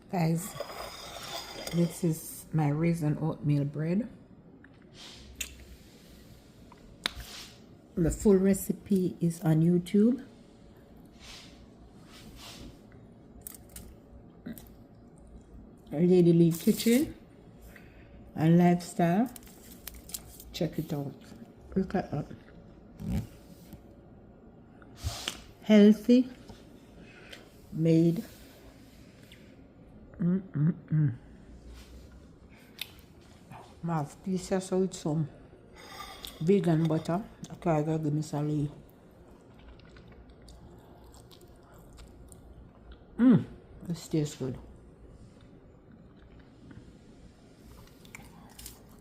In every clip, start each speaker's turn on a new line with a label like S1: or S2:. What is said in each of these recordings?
S1: Guys, this is my raisin oatmeal bread. The full recipe is on YouTube. Lady Lee Kitchen and Lifestyle. Check it out. Look at that. Healthy, made. Mav, this is with some vegan butter. Okay, I gotta give me some. This tastes good.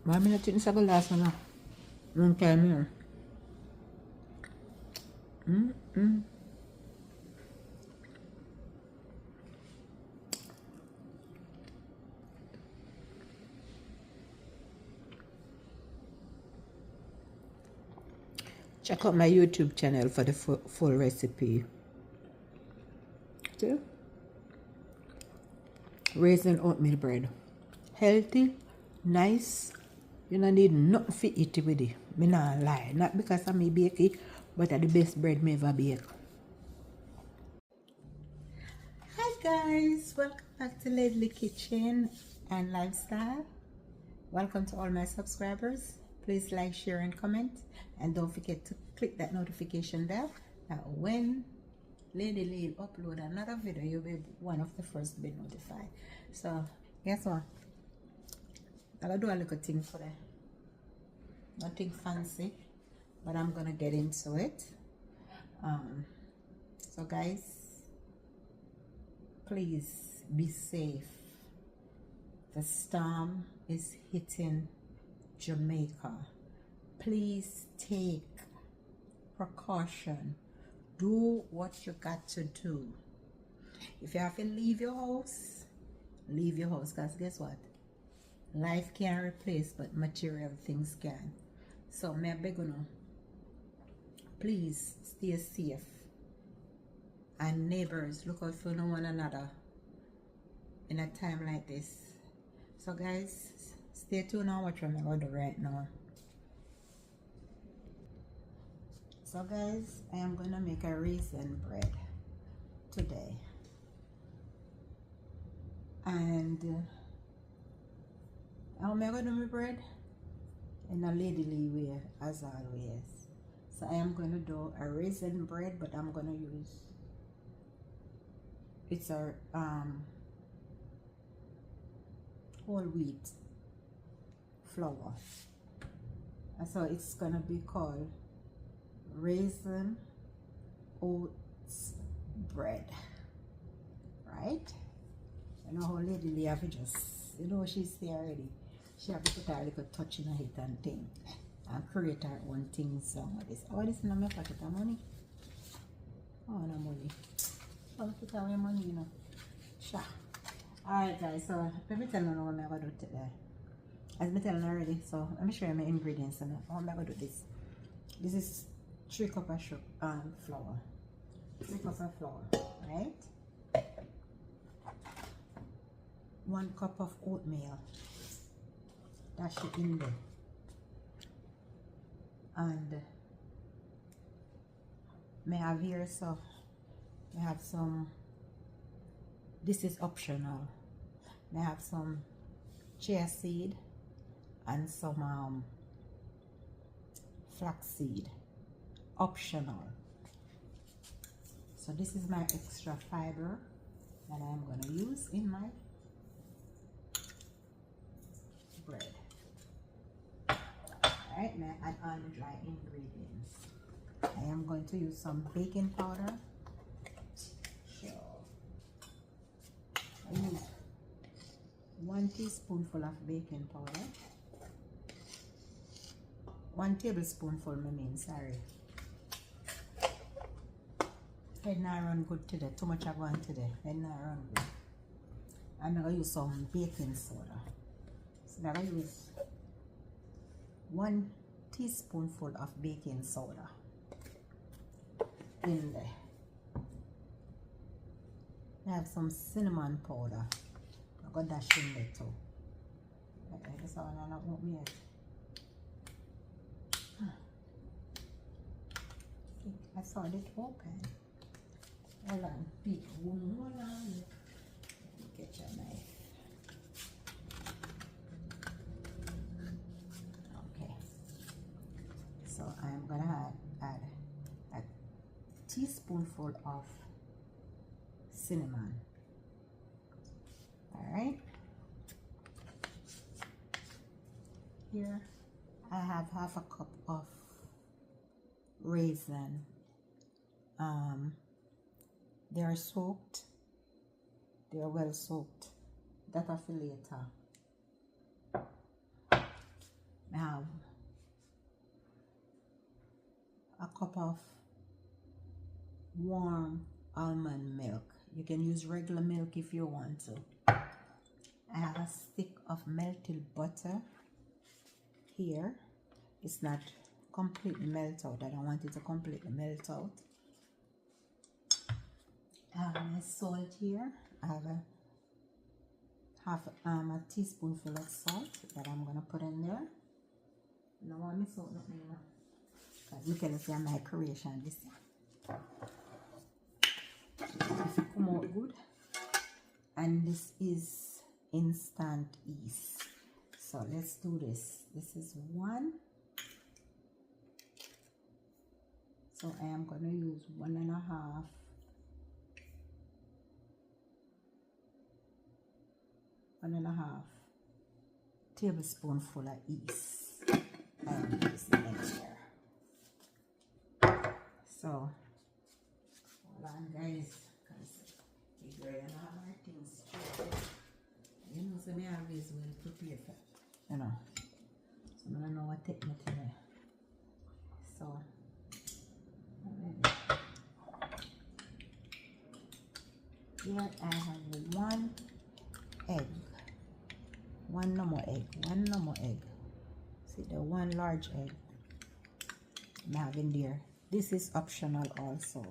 S1: Why am I not eating the last one? Long time here. Check out my YouTube channel for the full recipe. See? Raisin oatmeal bread. Healthy, nice. You don't need nothing to eat it with it. Me not lie. Not because I may bake it, but it's the best bread me ever bake. Hi guys, welcome back to Ledley Kitchen and Lifestyle. Welcome to all my subscribers. Please like, share and comment, and don't forget to click that notification bell that when Lady Lee upload another video, you'll be one of the first to be notified. So guess what, I'll do a little thing for that. Nothing fancy, but I'm gonna get into it. So guys, please be safe. The storm is hitting Jamaica. Please take precaution. Do what you got to do. If you have to leave your house, leave your house, because guess what, life can't replace, but material things can. So may I beg you, please stay safe, and neighbors, look out for one another in a time like this. So guys, stay tuned on what I'm going to do right now. So guys, I am going to make a raisin bread today. And how am I going to do my bread? In a ladyly way, as always. So I am going to do a raisin bread, but I'm going to use, it's a whole wheat flour. And so it's going to be called raisin oats bread, right? You know how Lady Lee have to just, you know, she's there already. She have to put her little touch in her head and thing and create her own things. So this, oh, this is not my pocket of money. Oh, no money. Oh, put away money, you know. Sure. Alright guys, so let me tell you what I'm going to do today. As I tell you already, so let me show you my ingredients and how I'm going to do this. This is 3 cups of flour. 3 cups of flour, right? 1 cup of oatmeal. Dash it in there. And may have here, so I have some, this is optional. I have some chia seed and some flax seed, optional. So this is my extra fiber that I'm going to use in my bread. Alright, now add on the dry ingredients. I am going to use some baking powder. Sure. I use 1 teaspoonful of baking powder. 1 tablespoonful, I mean, sorry. Head not run good today. Too much I've gone today. Head not run good. I'm going to use some baking soda. So I'm going to use 1 teaspoonful of baking soda in there. I have some cinnamon powder. I got dash in there too. Okay, this one I don't want me yet. I saw it open. Hold on, hold on. Get your knife. Okay. So I'm gonna add a teaspoonful of cinnamon. All right. Here I have half a cup of raisin. They're soaked. They're well soaked. That I feel later. I have a cup of warm almond milk. You can use regular milk if you want to. I have a stick of melted butter here. It's not completely melt out. I don't want it to completely melt out. I have my salt here. I have a teaspoonful of salt that I'm gonna put in there. No want me salt nothing more. Because you can see my creation this year. If it come out good. And this is instant yeast. So let's do this. This is 1. So I am gonna use 1.5 tablespoonful of yeast. And this in here. So hold on guys, because we're going to have our things straight. You know, so I always will prepare for, you know. So I don't know what take me today. So here I have 1 egg. 1 normal egg. 1 normal egg. See the 1 large egg I have in there. This is optional also.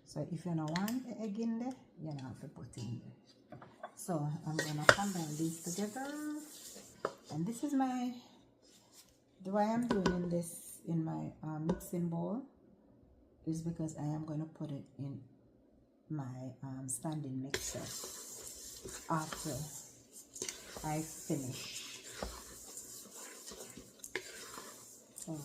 S1: So if you don't want the egg in there, you don't have to put it in there. So I'm gonna combine these together. And this is the way I'm doing this in my mixing bowl is because I am gonna put it in my standing mixer after I finish. So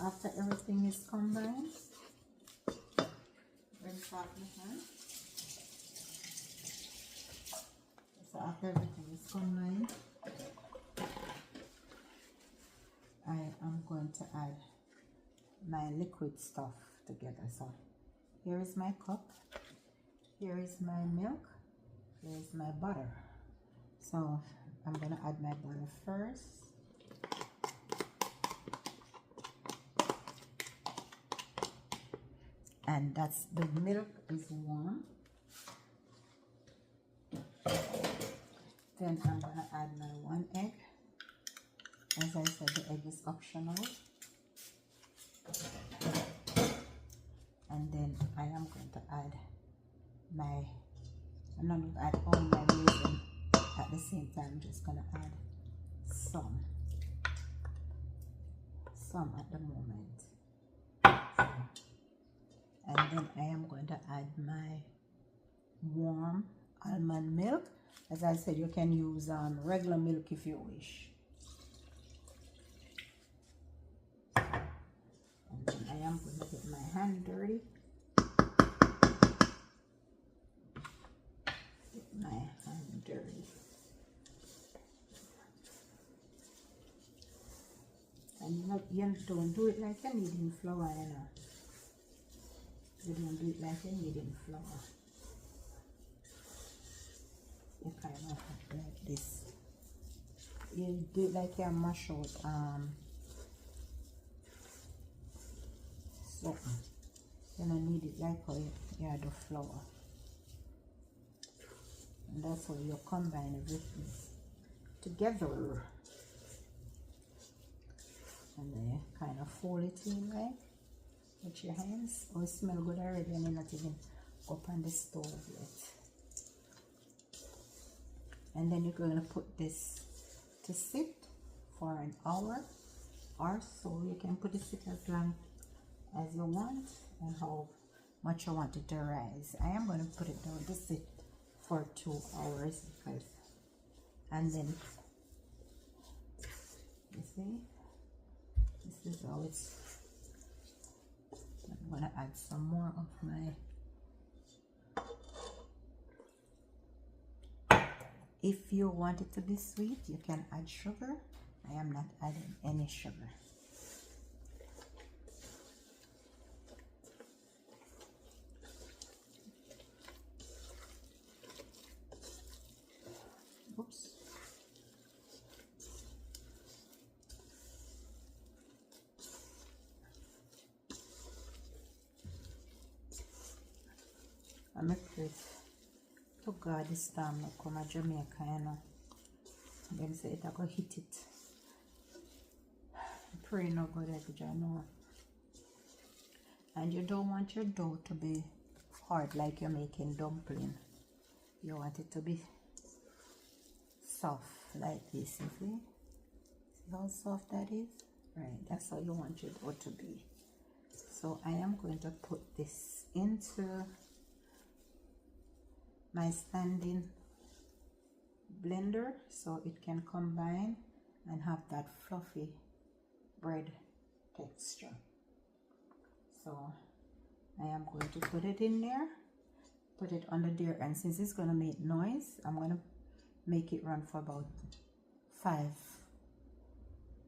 S1: after everything is combined, rinse off the pan. So after everything is combined, I am going to add my liquid stuff together. So here is my cup, here is my milk, here is my butter. So I'm going to add my butter first. And that's the milk is warm. Then I'm going to add my 1 egg. As I said, the egg is optional. And then I am going to add I'm not going to add all my raisin at the same time. I'm just going to add some at the moment. And then I am going to add my warm almond milk. As I said, you can use regular milk if you wish. And then I am going to get my hand dirty. Get my hand dirty. And you don't do it like you're kneading flour, you know. You don't do it like you're kneading flour. You kind of like this. You do it like you mash out something. You don't knead it like how you do flour. And that's how you combine everything together. And then you kind of fold it in like. You touch your hands. Oh, it smells good already and you're not even up on the stove yet. And then you're going to put this to sit for an hour or so. You can put it sit as long as you want and how much you want it to rise. I am going to put it down to sit for 2 hours because, and then you see, this is how it's. I'm going to add some more of my. If you want it to be sweet, you can add sugar. I am not adding any sugar. Oops. I'm afraid to God this time I come to Jamaica, you know. Them say it I go hit it. I pray no God I know. And you don't want your dough to be hard like you're making dumpling. You want it to be soft like this, you see? See how soft that is? Right, that's how you want your dough to be. So I am going to put this into my standing blender so it can combine and have that fluffy bread texture. So I am going to put it in there, put it under there, and since it's going to make noise, I'm going to make it run for about 5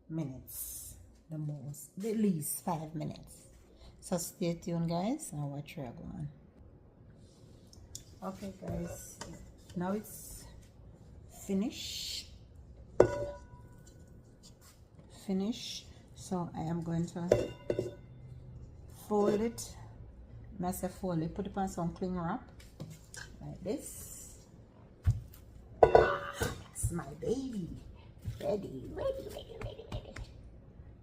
S1: minutes, the least 5 minutes. So stay tuned guys and watch where I go on. Okay guys, now it's finished. So I am going to fold it. I say fold it, put it on some cling wrap like this. That's my baby. Ready.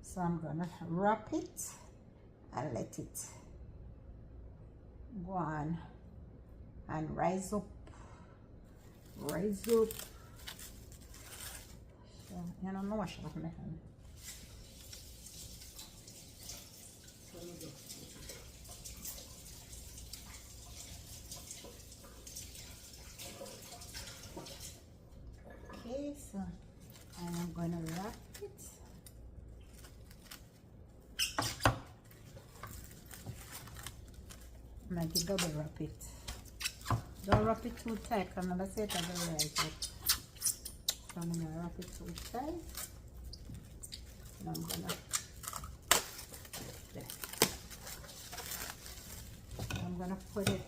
S1: So I'm gonna wrap it and let it go on and rise up. So you know, no wash off my hand. Okay, so I am gonna wrap it. I'm going to double wrap it. Don't wrap it too tight. I'm never say it as a right. So I'm gonna wrap it too tight. And I'm gonna put it.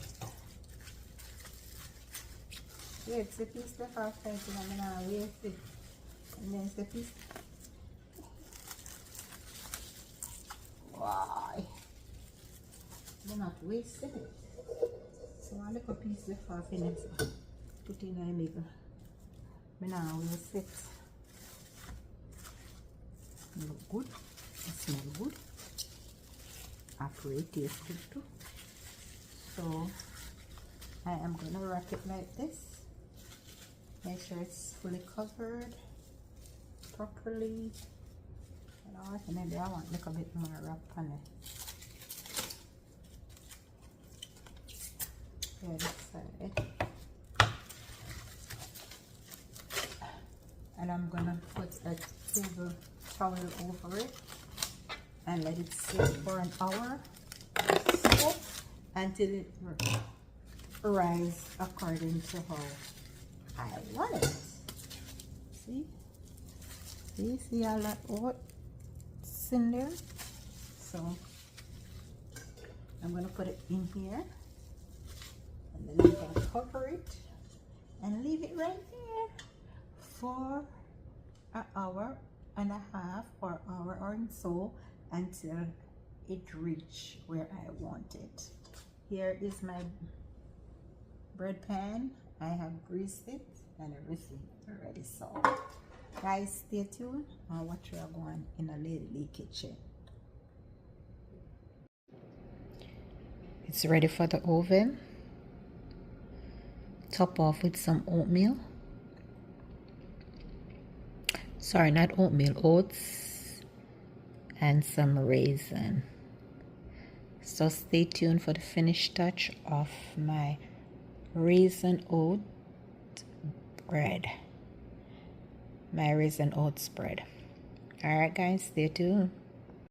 S1: Yeah, it's a piece left off tight and I'm gonna waste it. And then it's a piece. Why? I'm not wasting it. So I look a piece left off in it. Put in a maker. But now we'll sit. Look good. It smells good. After it tastes good too. So I am gonna wrap it like this. Make sure it's fully covered properly. You know, maybe I want a little bit more wrap on it. Yeah, this side. And I'm gonna put a table towel over it and let it sit for an hour or so until it rise according to how I want it. See all that oats in there? So I'm gonna put it in here and then I'm gonna cover it and leave it right there for an hour and a half or hour or so until it reach where I want it. Here is my bread pan. I have greased it and everything already. So guys, stay tuned and watch where I go on in a lady kitchen. It's ready for the oven. Top off with some oatmeal. Sorry, not oatmeal, oats and some raisin. So stay tuned for the finished touch of my raisin oat bread. My raisin oats bread. Alright guys, stay tuned.